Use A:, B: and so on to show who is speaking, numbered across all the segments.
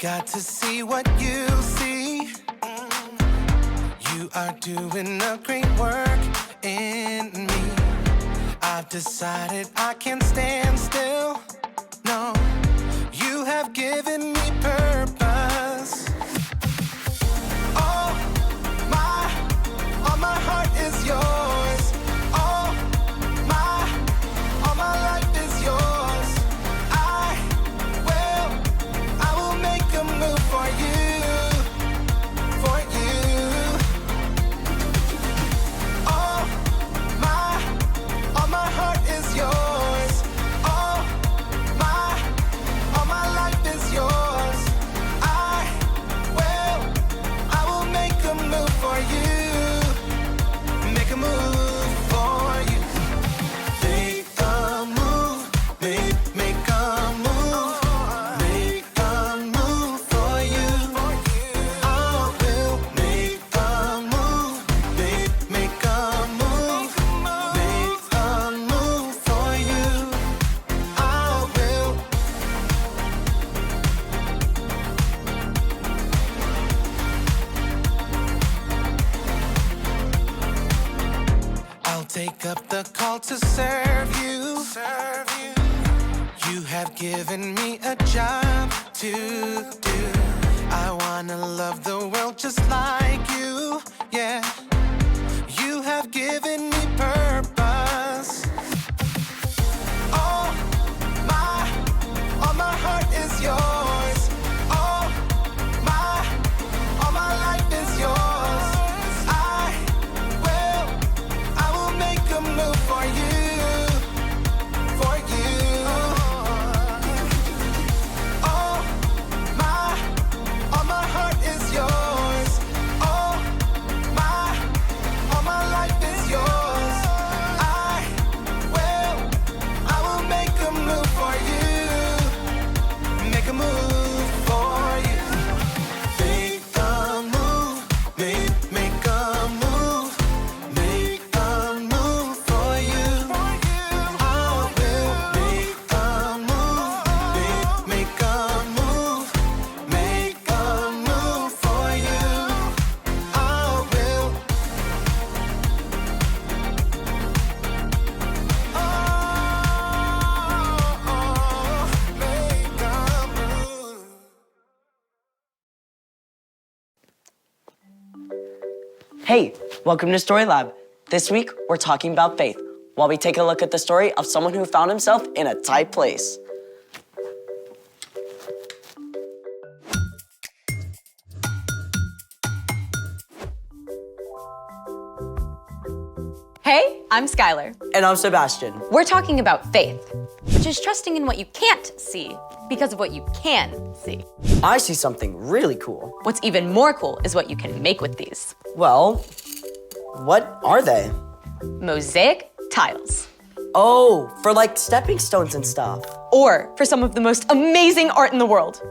A: got to see what you see. You are doing a great work in me. I've decided I can't stand still. No, you have given me purpose. All my heart is yours. All my life is yours. I will make a move for you, for you. All my heart is yours. All my life is yours. I will make a move for you. Make a move for you. Make a move. Make a move. Make a move for you. I will make a move. Make a move. Make a move for you. I will. I'll take up the call to serve you. You have given me a job to do. I wanna love the world just like you. Yeah, you have given me purpose. All my heart is yours. All my life is yours. I will make a move for you, for you. All my heart is yours. All my life is yours. I will make a move for you. Make a move for you. Make a move. Make a move. Make a move for you. I will make a move. Make a move. Make a move for you. I will. Make a move.
B: Hey, welcome to Story Lab. This week, we're talking about faith, while we take a look at the story of someone who found himself in a tight place.
C: Hey, I'm Skylar.
B: And I'm Sebastian.
C: We're talking about faith, which is trusting in what you can't see because of what you can see.
B: I see something really cool.
C: What's even more cool is what you can make with these.
B: Well, what are they?
C: Mosaic tiles.
B: Oh, for like stepping stones and stuff.
C: Or for some of the most amazing art in the world.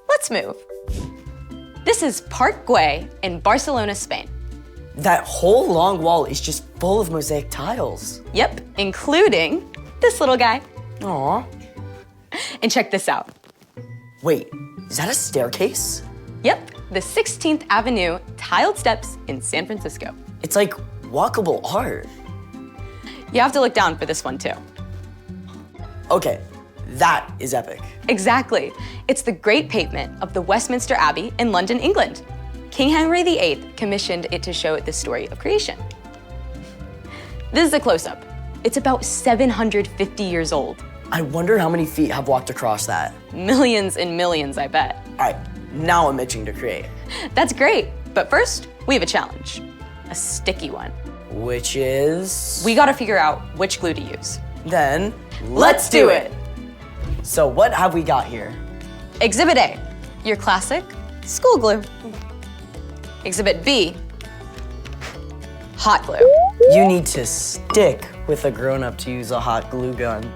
C: Let's move. This is Park Güell in Barcelona, Spain.
B: That whole long wall is just full of mosaic tiles.
C: Yep, including this little guy.
B: Aw.
C: And check this out.
B: Wait, is that a staircase?
C: Yep, the 16th Avenue tiled steps in San Francisco.
B: It's like walkable art.
C: You have to look down for this one too.
B: Okay, that is epic.
C: Exactly. It's the great pavement of the Westminster Abbey in London, England. King Henry VIII commissioned it to show the story of creation. This is a close-up. It's about 750 years old.
B: I wonder how many feet have walked across that.
C: Millions and millions, I bet.
B: All right, now I'm itching to create.
C: That's great, but first, we have a challenge. A sticky one.
B: Which is?
C: We gotta figure out which glue to use.
B: Then,
C: Let's do it.
B: So what have we got here?
C: Exhibit A, your classic school glue. Exhibit B, hot glue.
B: You need to stick with a grown-up to use a hot glue gun.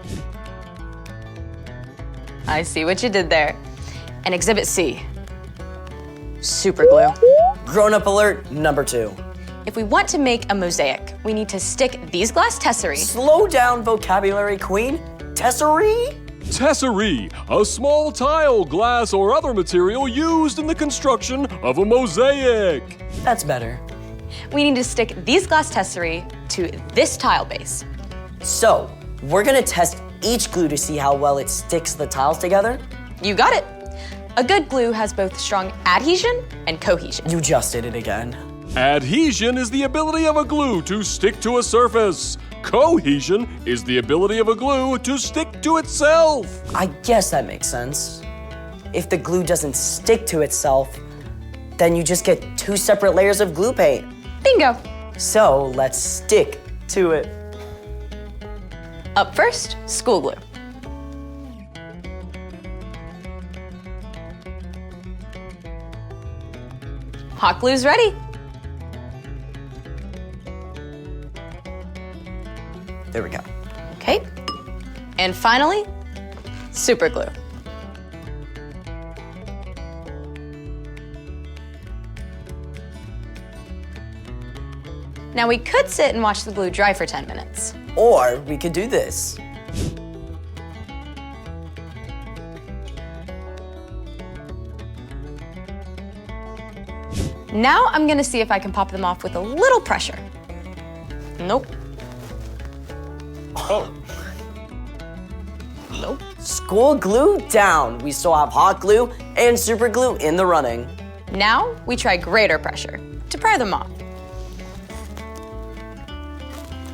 C: I see what you did there. And Exhibit C, super glue.
B: Grown-up alert number 2.
C: If we want to make a mosaic, we need to stick these glass tesserae.
B: Slow down, vocabulary queen. Tesserae?
D: Tesserae, a small tile, glass, or other material used in the construction of a mosaic.
B: That's better.
C: We need to stick these glass tesserae to this tile base.
B: So, we're gonna test each glue to see how well it sticks the tiles together?
C: You got it. A good glue has both strong adhesion and cohesion.
B: You just did it again.
D: Adhesion is the ability of a glue to stick to a surface. Cohesion is the ability of a glue to stick to itself.
B: I guess that makes sense. If the glue doesn't stick to itself, then you just get two separate layers of glue paint.
C: Bingo.
B: So let's stick to it.
C: Up first, school glue. Hot glue's ready.
B: There we go.
C: Okay. And finally, super glue. Now we could sit and watch the glue dry for 10 minutes.
B: Or we could do this.
C: Now I'm gonna see if I can pop them off with a little pressure. Nope.
D: Oh.
C: Nope.
B: School glue down. We still have hot glue and super glue in the running.
C: Now we try greater pressure to pry them off.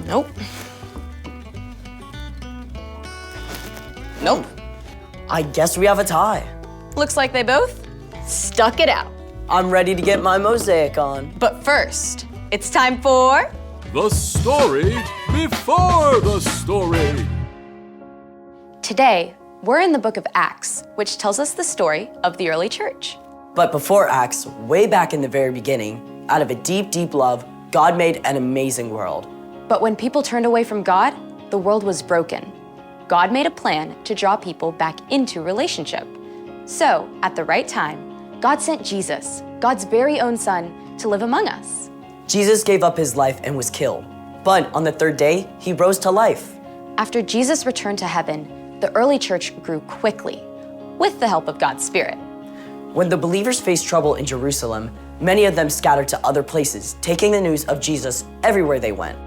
C: Nope. Nope.
B: I guess we have a tie.
C: Looks like they both stuck it out.
B: I'm ready to get my mosaic on.
C: But first, it's time for...
D: The story before the story.
C: Today, we're in the book of Acts, which tells us the story of the early church.
B: But before Acts, way back in the very beginning, out of a deep, deep love, God made an amazing world.
C: But when people turned away from God, the world was broken. God made a plan to draw people back into relationship. So, at the right time, God sent Jesus, God's very own son, to live among us.
B: Jesus gave up his life and was killed. But on the third day, he rose to life.
C: After Jesus returned to heaven, the early church grew quickly, with the help of God's Spirit.
B: When the believers faced trouble in Jerusalem, many of them scattered to other places, taking the news of Jesus everywhere they went.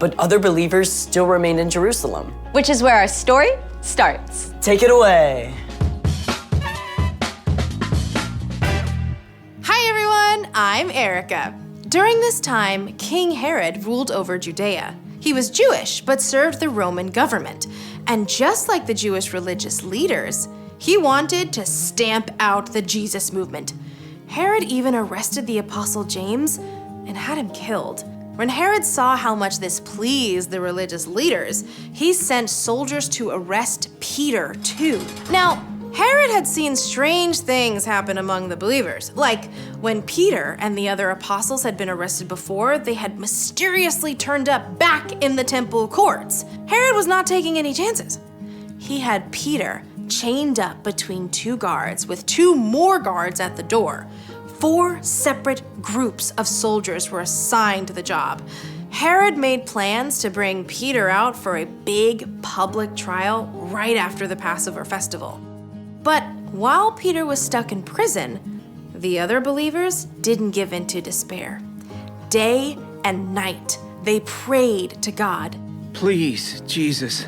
B: But other believers still remained in Jerusalem.
C: Which is where our story starts.
B: Take it away.
E: Hi everyone, I'm Erica. During this time, King Herod ruled over Judea. He was Jewish, but served the Roman government. And just like the Jewish religious leaders, he wanted to stamp out the Jesus movement. Herod even arrested the Apostle James and had him killed. When Herod saw how much this pleased the religious leaders, he sent soldiers to arrest Peter too. Now, Herod had seen strange things happen among the believers, like when Peter and the other apostles had been arrested before, they had mysteriously turned up back in the temple courts. Herod was not taking any chances. He had Peter chained up between two guards with two more guards at the door. 4 separate groups of soldiers were assigned to the job. Herod made plans to bring Peter out for a big public trial right after the Passover festival. But while Peter was stuck in prison, the other believers didn't give in to despair. Day and night, they prayed to God.
F: Please, Jesus,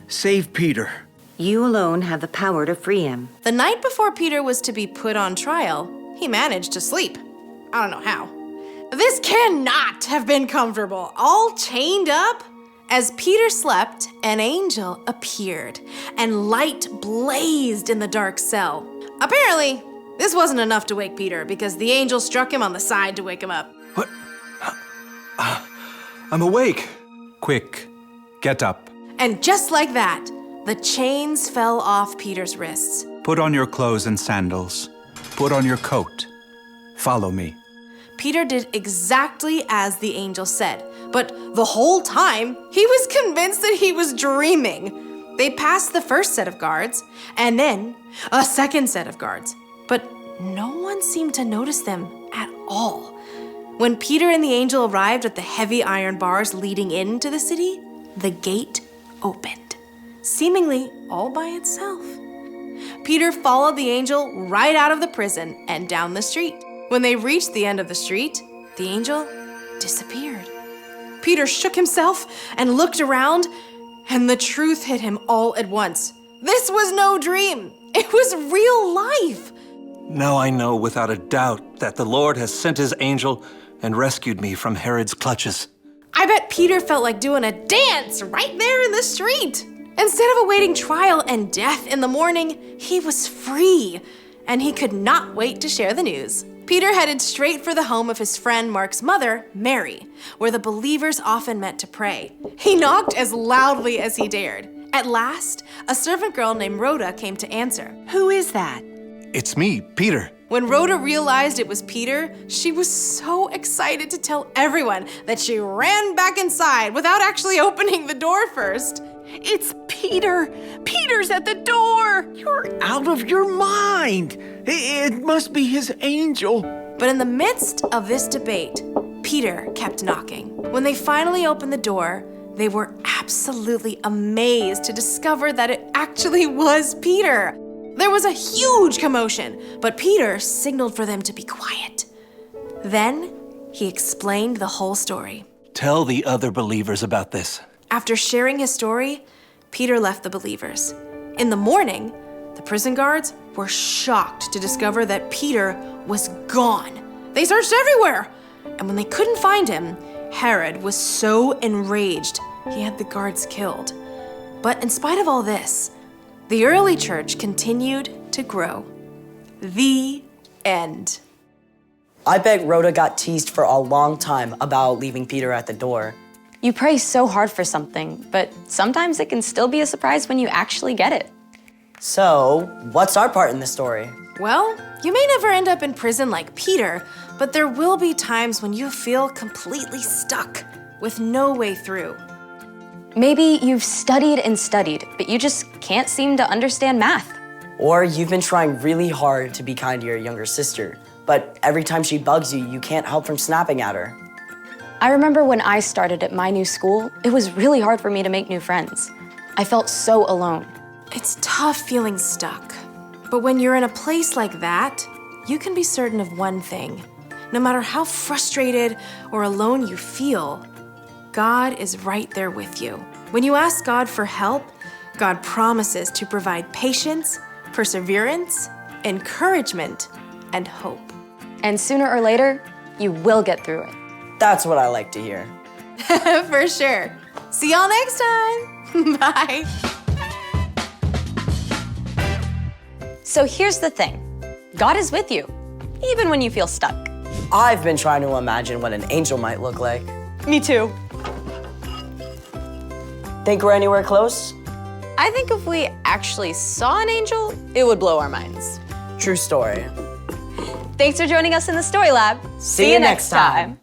F: save Peter.
G: You alone have the power to free him.
E: The night before Peter was to be put on trial, he managed to sleep. I don't know how. This cannot have been comfortable, all chained up. As Peter slept, an angel appeared, and light blazed in the dark cell. Apparently, this wasn't enough to wake Peter because the angel struck him on the side to wake him up.
F: What? I'm awake. Quick, get up.
E: And just like that, the chains fell off Peter's wrists.
F: Put on your clothes and sandals. Put on your coat. Follow me.
E: Peter did exactly as the angel said, but the whole time, he was convinced that he was dreaming. They passed the first set of guards, and then a second set of guards, but no one seemed to notice them at all. When Peter and the angel arrived at the heavy iron bars leading into the city, the gate opened. seemingly all by itself. Peter followed the angel right out of the prison and down the street. When they reached the end of the street, the angel disappeared. Peter shook himself and looked around, and the truth hit him all at once. This was no dream. It was real life.
F: Now I know without a doubt that the Lord has sent his angel and rescued me from Herod's clutches.
E: I bet Peter felt like doing a dance right there in the street. Instead of awaiting trial and death in the morning, he was free, and he could not wait to share the news. Peter headed straight for the home of his friend Mark's mother, Mary, where the believers often met to pray. He knocked as loudly as he dared. At last, a servant girl named Rhoda came to answer.
G: Who is that?
F: It's me, Peter.
E: When Rhoda realized it was Peter, she was so excited to tell everyone that she ran back inside without actually opening the door first.
H: It's Peter! Peter's at the door! You're out of your mind! It must be his angel.
E: But in the midst of this debate, Peter kept knocking. When they finally opened the door, they were absolutely amazed to discover that it actually was Peter. There was a huge commotion, but Peter signaled for them to be quiet. Then he explained the whole story.
F: Tell the other believers about this.
E: After sharing his story, Peter left the believers. In the morning, the prison guards were shocked to discover that Peter was gone. They searched everywhere, and when they couldn't find him, Herod was so enraged he had the guards killed. But in spite of all this, the early church continued to grow. The end.
B: I bet Rhoda got teased for a long time about leaving Peter at the door.
C: You pray so hard for something, but sometimes it can still be a surprise when you actually get it.
B: So, what's our part in the story?
E: Well, you may never end up in prison like Peter, but there will be times when you feel completely stuck with no way through.
C: Maybe you've studied and studied, but you just can't seem to understand math.
B: Or you've been trying really hard to be kind to your younger sister, but every time she bugs you, you can't help from snapping at her.
C: I remember when I started at my new school, it was really hard for me to make new friends. I felt so alone.
E: It's tough feeling stuck. But when you're in a place like that, you can be certain of one thing. No matter how frustrated or alone you feel, God is right there with you. When you ask God for help, God promises to provide patience, perseverance, encouragement, and hope.
C: And sooner or later, you will get through it.
B: That's what I like to hear.
E: For sure. See y'all next time. Bye.
C: So here's the thing. God is with you, even when you feel stuck.
B: I've been trying to imagine what an angel might look like.
C: Me too.
B: Think we're anywhere close?
C: I think if we actually saw an angel, it would blow our minds.
B: True story.
C: Thanks for joining us in the Story Lab.
B: See you next time.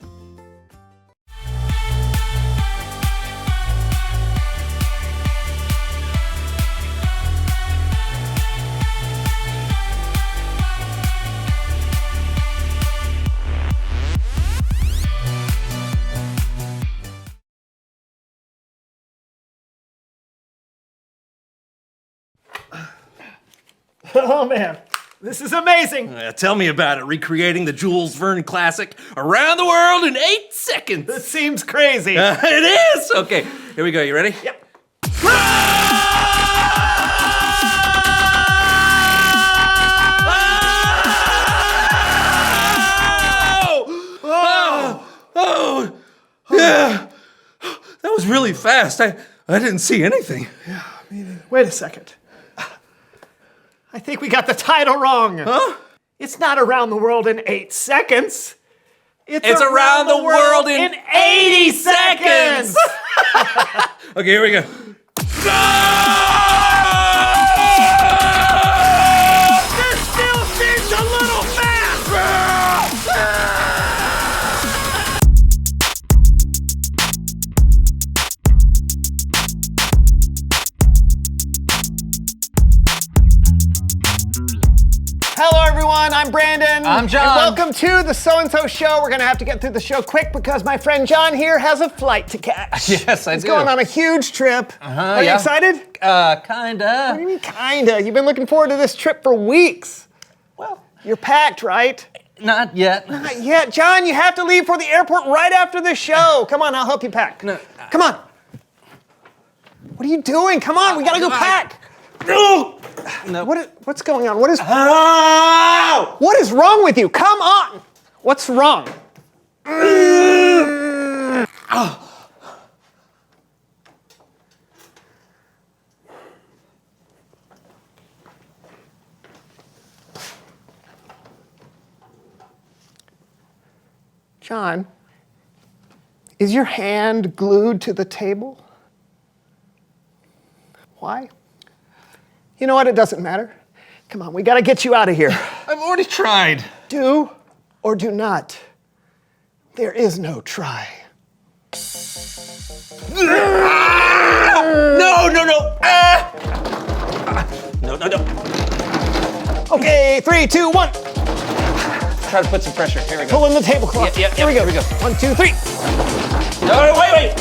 I: Oh man, this is amazing.
J: Tell me about it, recreating the Jules Verne classic Around the World in 8 seconds.
I: This seems crazy.
J: It is! Okay, here we go. You ready?
I: Yep.
J: Oh, yeah. That was really fast. I didn't see anything.
I: Yeah, wait a second. I think we got the title wrong.
J: Huh?
I: It's not Around the World in 8 seconds.
J: It's Around the World in 80 seconds! Okay, here we go.
I: This still seems a little fast! Hello, everyone. I'm Brandon.
J: I'm John.
I: And welcome to the So-and-So Show. We're going to have to get through the show quick because my friend John here has a flight to catch.
J: Yes, I
I: He's
J: do.
I: going on a huge trip. Are you
J: yeah.
I: excited?
J: Kinda.
I: What do you mean, kinda? You've been looking forward to this trip for weeks.
J: Well,
I: You're packed, right?
J: not yet.
I: Not yet. John, you have to leave for the airport right after the show. Come on, I'll help you pack.
J: No.
I: Come on. What are you doing? Come on, we gotta go pack.
J: No.
I: What's going on? What is wrong with you? Come on. What's wrong? John, is your hand glued to the table? Why? You know what? It doesn't matter. Come on, we gotta get you out of here.
J: I've already tried.
I: Do or do not. There is no try.
J: No. No.
I: Okay, 3, 2, 1.
J: Try to put some pressure. Here we go.
I: Pull in the tablecloth.
J: Yep,
I: Here we go.
J: here we go.
I: 1, 2, 3.
J: No, wait.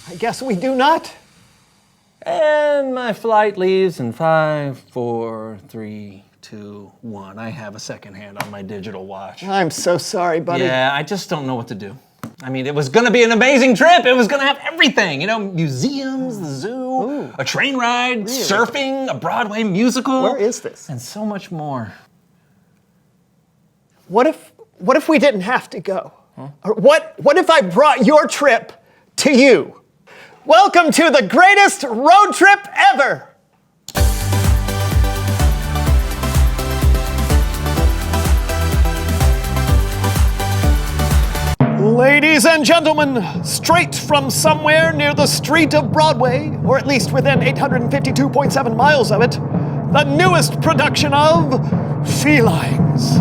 I: I guess we do not.
J: And my flight leaves in 5, 4, 3, 2, 1. I have a second hand on my digital watch.
I: I'm so sorry, buddy.
J: Yeah, I just don't know what to do. I mean, it was gonna be an amazing trip. It was gonna have everything, you know, museums, the zoo, a train ride, surfing, a Broadway musical.
I: Where is this?
J: And so much more.
I: What if we didn't have to go? Or what if I brought your trip to you? Welcome to the greatest road trip ever! Ladies and gentlemen, straight from somewhere near the street of Broadway, or at least within 852.7 miles of it, the newest production of Felines.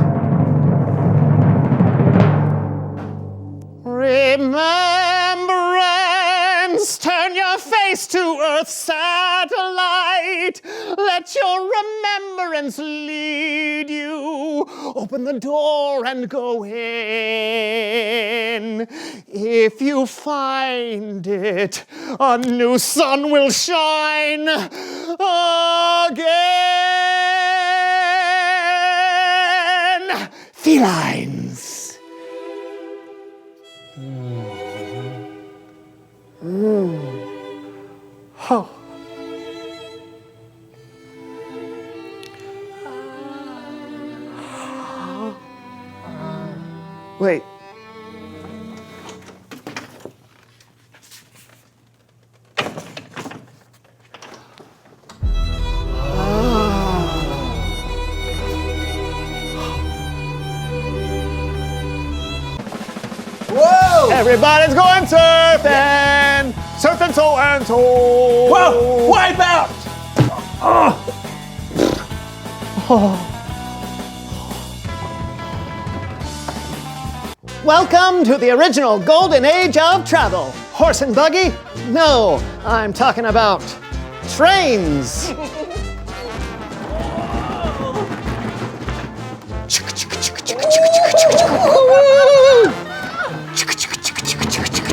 I: Remembrance, turn your face to Earth's satellite. Let your remembrance lead you. Open the door and go in. If you find it, a new sun will shine again. Felines. Oh. Wait.
J: Whoa!
I: Everybody's going surfing! Surfing so-and-so!
J: Whoa! Wipe out!
I: Welcome to the original golden age of travel. Horse and buggy? No, I'm talking about trains.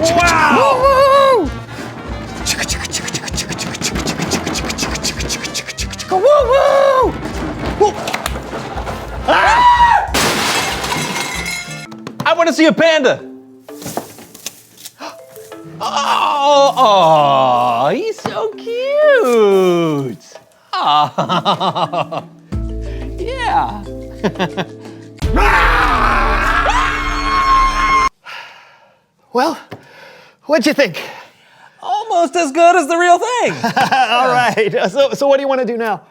J: Wow! I want to see a panda. Oh, he's so cute. Oh, yeah.
I: Well, what'd you think?
J: Almost as good as the real thing.
I: All right. So what do you want to do now?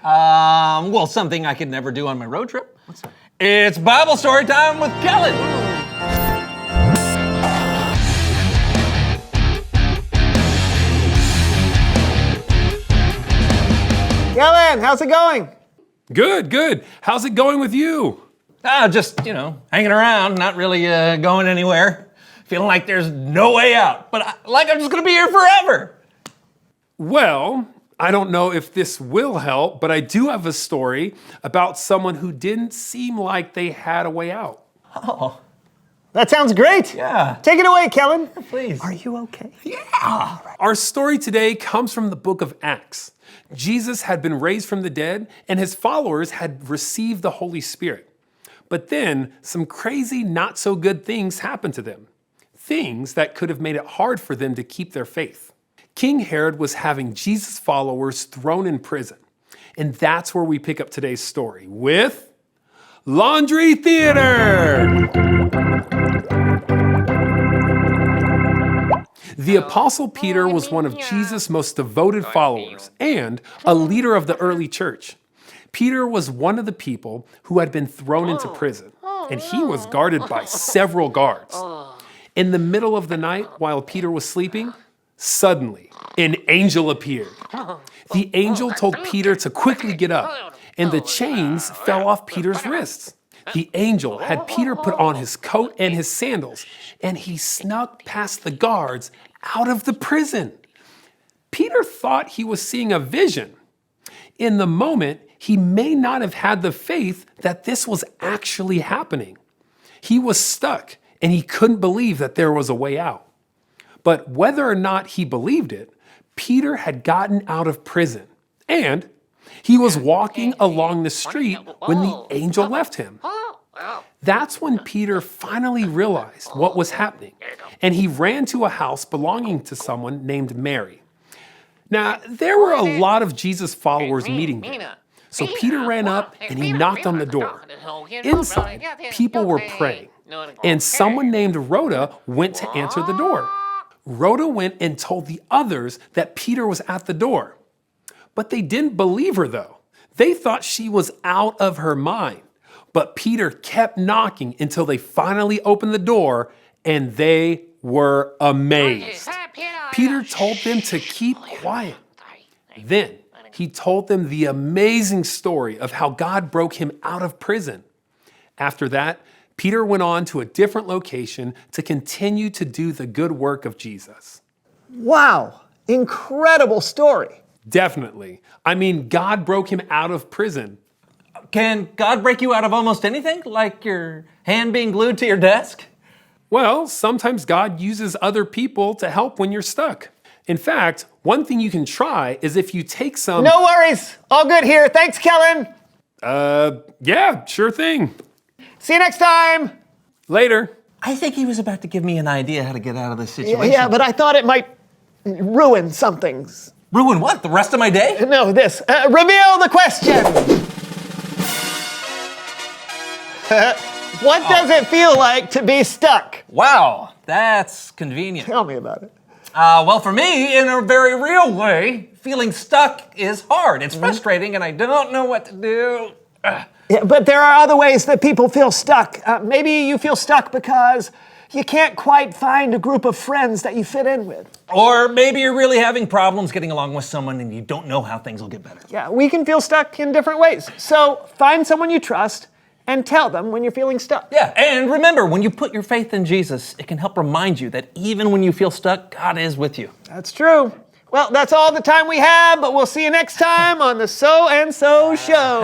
J: Well, something I could never do on my road trip. It's Bible story time with Kellen.
I: Kellen, how's it going?
D: Good, good. How's it going with you?
J: Just, hanging around, not really going anywhere. Feeling like there's no way out, but like I'm just gonna be here forever.
D: Well, I don't know if this will help, but I do have a story about someone who didn't seem like they had a way out.
J: Oh.
I: That sounds great.
J: Yeah.
I: Take it away, Kellen.
J: Please.
I: Are you okay?
J: Yeah.
D: Our story today comes from the book of Acts. Jesus had been raised from the dead, and his followers had received the Holy Spirit. But then some crazy, not so good things happened to them. Things that could have made it hard for them to keep their faith. King Herod was having Jesus' followers thrown in prison. And that's where we pick up today's story with Laundry Theater! The Apostle Peter was one of Jesus' most devoted followers and a leader of the early church. Peter was one of the people who had been thrown into prison, and he was guarded by several guards. In the middle of the night, while Peter was sleeping, suddenly an angel appeared. The angel told Peter to quickly get up, and the chains fell off Peter's wrists. The angel had Peter put on his coat and his sandals, and he snuck past the guards out of the prison. Peter thought he was seeing a vision. In the moment, he may not have had the faith that this was actually happening. He was stuck, and he couldn't believe that there was a way out. But whether or not he believed it, Peter had gotten out of prison, and he was walking along the street when the angel left him. That's when Peter finally realized what was happening, and he ran to a house belonging to someone named Mary. Now, there were a lot of Jesus followers meeting there. So Peter ran up and he knocked on the door. Inside, people were praying, and someone named Rhoda went to answer the door. Rhoda went and told the others that Peter was at the door. But they didn't believe her, though. They thought she was out of her mind. But Peter kept knocking until they finally opened the door, and they were amazed. Peter told them to keep quiet. Then he told them the amazing story of how God broke him out of prison. After that, Peter went on to a different location to continue to do the good work of Jesus.
I: Wow, incredible story.
D: Definitely. I mean, God broke him out of prison.
J: Can God break you out of almost anything? Like your hand being glued to your desk?
D: Well, sometimes God uses other people to help when you're stuck. In fact, one thing you can try is if you take some...
I: No worries. All good here. Thanks, Kellen.
D: Yeah, sure thing.
I: See you next time.
D: Later.
J: I think he was about to give me an idea how to get out of this situation.
I: Yeah, but I thought it might ruin some things.
J: Ruin what? The rest of my day?
I: No, this. Reveal the question. What does it feel like to be stuck?
J: Wow, that's convenient.
I: Tell me about it.
J: Well, for me, in a very real way, feeling stuck is hard. It's frustrating, and I don't know what to do.
I: Yeah, but there are other ways that people feel stuck. Maybe you feel stuck because you can't quite find a group of friends that you fit in with.
J: Or maybe you're really having problems getting along with someone and you don't know how things will get better.
I: Yeah, we can feel stuck in different ways. So find someone you trust and tell them when you're feeling stuck.
J: Yeah, and remember, when you put your faith in Jesus, it can help remind you that even when you feel stuck, God is with you.
I: That's true. Well, that's all the time we have, but we'll see you next time on the So and So Show.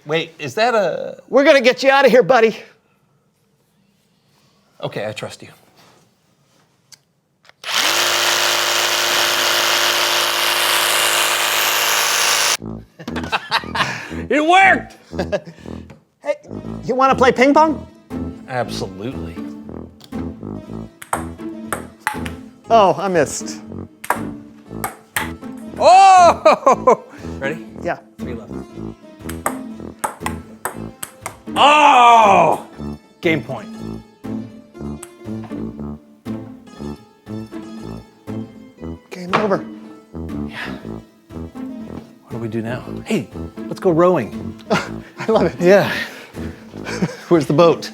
J: Wait. Is that a...
I: We're gonna get you out of here, buddy.
J: Okay, I trust you. It worked!
I: Hey, you wanna play ping pong?
J: Absolutely.
I: Oh, I missed.
J: Oh! Ready?
I: Yeah.
J: 3 left. Oh! Game point.
I: Game over.
J: What do we do now? Hey, let's go rowing.
I: I love it.
J: Yeah. Where's the boat?